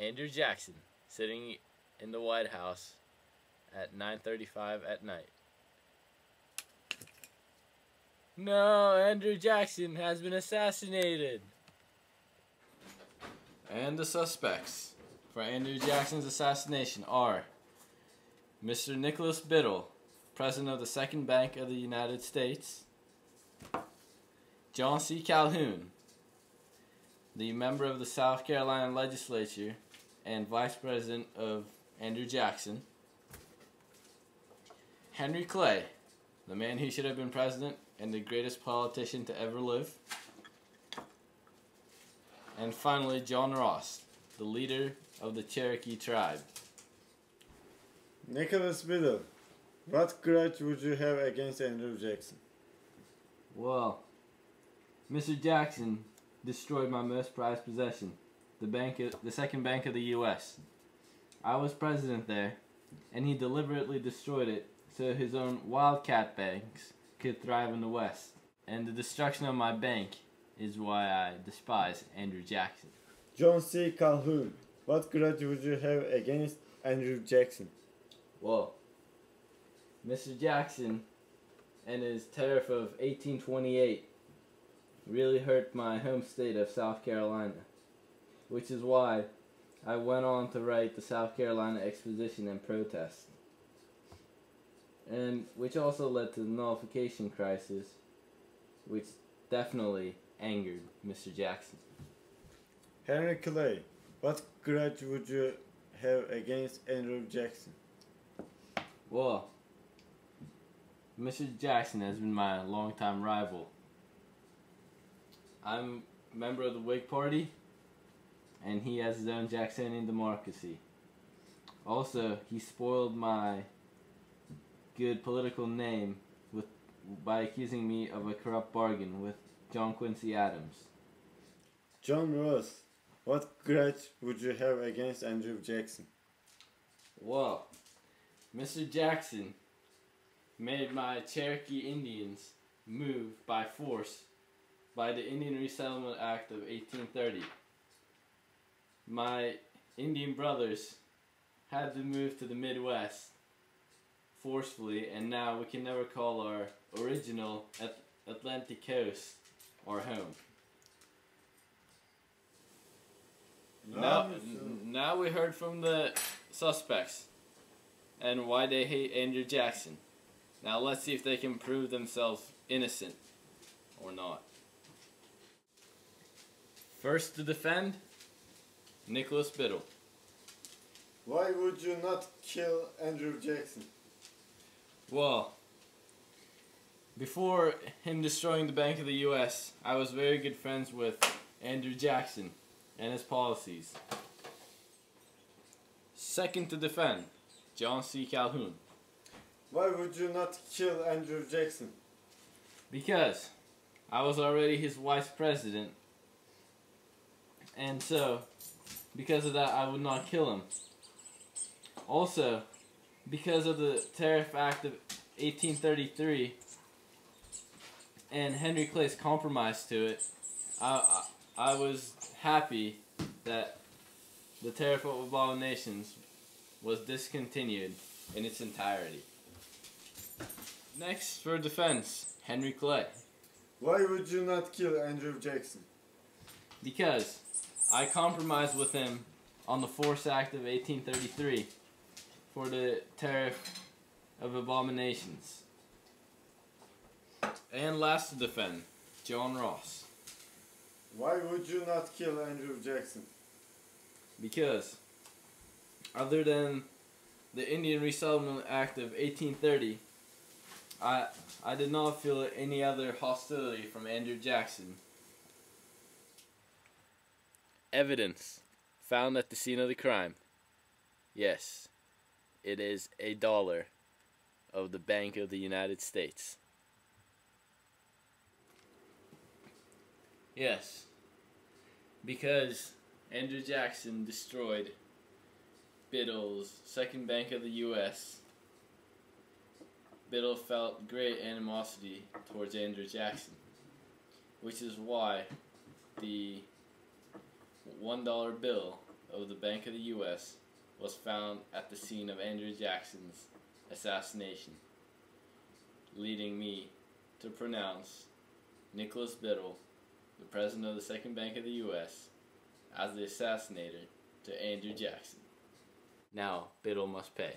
Andrew Jackson sitting in the White House at 9:35 at night. No, Andrew Jackson has been assassinated. And the suspects for Andrew Jackson's assassination are Mr. Nicholas Biddle, President of the Second Bank of the United States; John C. Calhoun, the member of the South Carolina legislature and Vice President of Andrew Jackson; Henry Clay, the man who should have been president and the greatest politician to ever live; and finally John Ross, the leader of the Cherokee tribe. Nicholas Biddle, what grudge would you have against Andrew Jackson? Well, Mr. Jackson destroyed my most prized possession, the second bank of the U.S. I was president there, and he deliberately destroyed it so his own wildcat banks could thrive in the West. And the destruction of my bank is why I despise Andrew Jackson. John C. Calhoun, what grudge would you have against Andrew Jackson? Well, Mr. Jackson and his tariff of 1828 really hurt my home state of South Carolina, which is why I went on to write the South Carolina Exposition and Protest, and which also led to the nullification crisis, which definitely angered Mr. Jackson. Henry Clay, what grudge would you have against Andrew Jackson? Well, Mr. Jackson has been my longtime rival. I'm a member of the Whig Party, and he has his own Jacksonian democracy. Also, he spoiled my good political name by accusing me of a corrupt bargain with John Quincy Adams. John Ross, what grudge would you have against Andrew Jackson? Well, Mr. Jackson made my Cherokee Indians move by force by the Indian Resettlement Act of 1830. My Indian brothers had to move to the Midwest forcefully, and now we can never call our original Atlantic coast our home. Now we heard from the suspects and why they hate Andrew Jackson. Now let's see if they can prove themselves innocent or not. First to defend, Nicholas Biddle. Why would you not kill Andrew Jackson? Well, before him destroying the Bank of the U.S., I was very good friends with Andrew Jackson and his policies. Second to defend, John C. Calhoun. Why would you not kill Andrew Jackson? Because I was already his vice president, and so because of that I would not kill him. Also, because of the Tariff Act of 1833 and Henry Clay's compromise to it, I was happy that the Tariff of Abominations was discontinued in its entirety. Next, for defense, Henry Clay. Why would you not kill Andrew Jackson? Because I compromised with him on the Force Act of 1833 for the Tariff of Abominations. And last to defend, John Ross. Why would you not kill Andrew Jackson? Because other than the Indian Resettlement Act of 1830, I did not feel any other hostility from Andrew Jackson. Evidence found at the scene of the crime. Yes, it is $1 of the Bank of the United States. Yes, because Andrew Jackson destroyed Biddle's second bank of the U.S., Biddle felt great animosity towards Andrew Jackson, which is why the $1 bill of the Bank of the U.S. was found at the scene of Andrew Jackson's assassination, leading me to pronounce Nicholas Biddle, the president of the Second Bank of the U.S., as the assassinator to Andrew Jackson. Now, Biddle must pay.